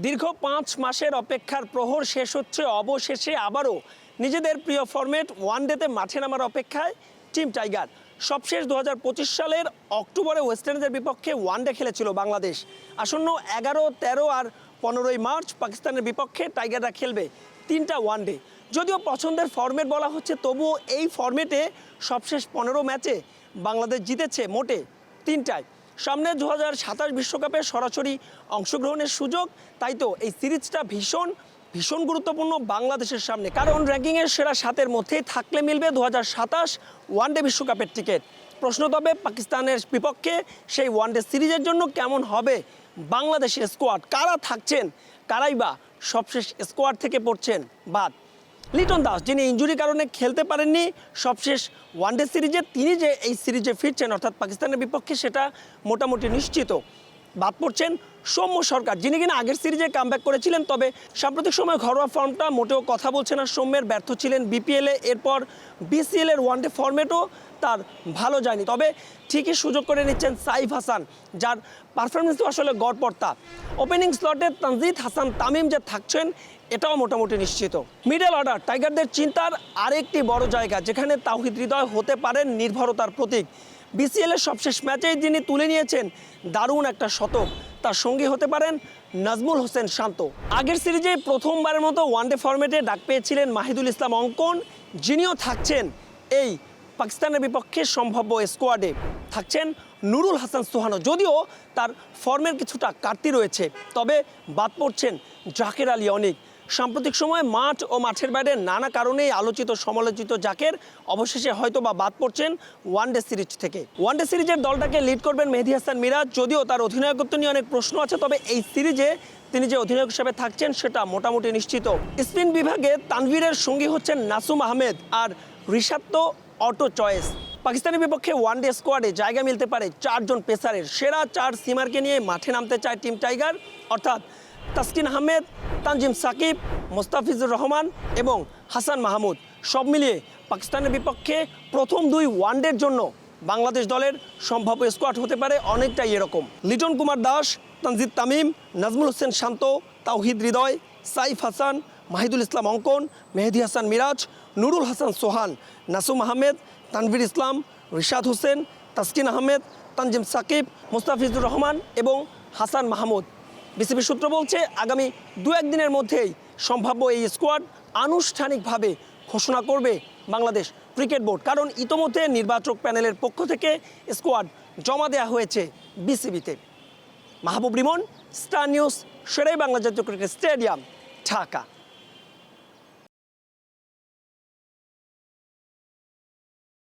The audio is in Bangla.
দীর্ঘ ৫ মাসের অপেক্ষার প্রহর শেষ হচ্ছে, অবশেষে আবারও নিজেদের প্রিয় ফরম্যাট ওয়ানডেতে মাঠে নামার অপেক্ষায় টিম টাইগার। সবশেষ ২০২৫ সালের অক্টোবরে ওয়েস্ট ইন্ডিজের বিপক্ষে ওয়ানডে খেলেছিল বাংলাদেশ। আসন্ন ১১, ১৩ আর ১৫ই মার্চ পাকিস্তানের বিপক্ষে টাইগাররা খেলবে ৩টা ওয়ানডে। যদিও পছন্দের ফরম্যাট বলা হচ্ছে, তবুও এই ফরম্যাটে সবশেষ ১৫ ম্যাচে বাংলাদেশ জিতেছে মোটে ৩টায়। সামনে ২০২৭ বিশ্বকাপে সরাসরি অংশগ্রহণের সুযোগ, তাই তো এই সিরিজটা ভীষণ গুরুত্বপূর্ণ বাংলাদেশের সামনে। কারণ র্যাঙ্কিংয়ের সেরা ৭-এর মধ্যেই থাকলে মিলবে ২০২৭ ওয়ানডে বিশ্বকাপের টিকিট। প্রশ্ন তবে পাকিস্তানের বিপক্ষে সেই ওয়ানডে সিরিজের জন্য কেমন হবে বাংলাদেশের স্কোয়াড, কারা থাকছেন, কারাই বা সবশেষ স্কোয়াড থেকে পড়ছেন বাদ। লিটন দাস, যিনি ইনজুরির কারণে খেলতে পারেননি সবশেষ ওয়ানডে সিরিজে, তিনি যে এই সিরিজে ফিরছেন অর্থাৎ পাকিস্তানের বিপক্ষে, সেটা মোটামুটি নিশ্চিত। বাদ পড়ছেন সৌম্য সরকার, যিনি কিনা আগের সিরিজে কামব্যাক করেছিলেন, তবে সাম্প্রতিক সময় ঘরোয়া ফর্মটা মোটেও কথা বলছে না সৌম্যের। ব্যর্থ ছিলেন বিপিএলে, এরপর বিসিএলের ওয়ানডে ফর্মেটও তার ভালো যায়নি। তবে ঠিকই সুযোগ করে নিচ্ছেন সাইফ হাসান, যার পারফরমেন্স তো আসলে গড়পড়তা। ওপেনিং স্লটে তানজিদ হাসান তামিম যে থাকছেন, এটাও মোটামুটি নিশ্চিত। মিডল অর্ডার টাইগারদের চিন্তার আরেকটি বড় জায়গা, যেখানে তাওহিদ হৃদয় হতে পারেন নির্ভরতার প্রতীক। বিসিএলের সবশেষ ম্যাচেই যিনি তুলে নিয়েছেন দারুণ একটা শতক, তার সঙ্গী হতে পারেন নাজমুল হোসেন শান্ত। আগের সিরিজে প্রথমবারের মতো ওয়ানডে ফরম্যাটে ডাক পেয়েছিলেন মাহিদুল ইসলাম অঙ্কন, যিনিও থাকছেন এই পাকিস্তানের বিপক্ষে সম্ভাব্য স্কোয়াডে। থাকছেন নুরুল হাসান সোহানও, যদিও তার ফর্মের কিছুটা ঘাটতি রয়েছে। তবে বাদ পড়ছেন জাকের আলী অনিক। সাম্প্রতিক সময়ে মাঠ ও মাঠের বাইরে নানা কারণেই আলোচিত সমালোচিত জাকের অবশেষে হয়তো বা বাদ পড়ছেন ওয়ানডে সিরিজ থেকে। ওয়ানডে সিরিজের দলটাকে লিড করবেন মেহেদী হাসান মিরাজ। যদিও তার অধিনায়কত্ব নিয়ে অনেক প্রশ্ন আছে, তবে এই সিরিজে তিনি যে অধিনায়ক হিসেবে থাকছেন সেটা মোটামুটি নিশ্চিত। স্পিন বিভাগে তানভীরের সঙ্গী হচ্ছেন নাসুম আহমেদ, আর রিশাদ তো অটো চয়েস। পাকিস্তানের বিপক্ষে ওয়ানডে স্কোয়াডে জায়গা মিলতে পারে ৪ জন পেসারের। সেরা ৪ সিমারকে নিয়ে মাঠে নামতে চায় টিম টাইগার, অর্থাৎ তাসকিন আহমেদ, তানজিম সাকিব, মোস্তাফিজুর রহমান এবং হাসান মাহমুদ। সব মিলিয়ে পাকিস্তানের বিপক্ষে প্রথম ২ ওয়ানডের জন্য বাংলাদেশ দলের সম্ভাব্য স্কোয়াড হতে পারে অনেকটাই এরকম: লিটন কুমার দাস, তানজিদ তামিম, নাজমুল হোসেন শান্ত, তাওহিদ হৃদয়, সাইফ হাসান, মাহিদুল ইসলাম অঙ্কন, মেহেদী হাসান মিরাজ, নুরুল হাসান সোহান, নাসুম আহমেদ, তানভীর ইসলাম, রিশাদ হোসেন, তাসকিন আহমেদ, তানজিম সাকিব, মোস্তাফিজুর রহমান এবং হাসান মাহমুদ। বিসিবি সূত্র বলছে আগামী ২-১ দিনের মধ্যেই সম্ভাব্য এই স্কোয়াড আনুষ্ঠানিকভাবে ঘোষণা করবে বাংলাদেশ ক্রিকেট বোর্ড। কারণ ইতোমধ্যে নির্বাচক প্যানেলের পক্ষ থেকে স্কোয়াড জমা দেওয়া হয়েছে বিসিবিতে। মাহবুব রিমন, স্টার নিউজ, শেরেবাংলা জাতীয় ক্রিকেট স্টেডিয়াম, ঢাকা।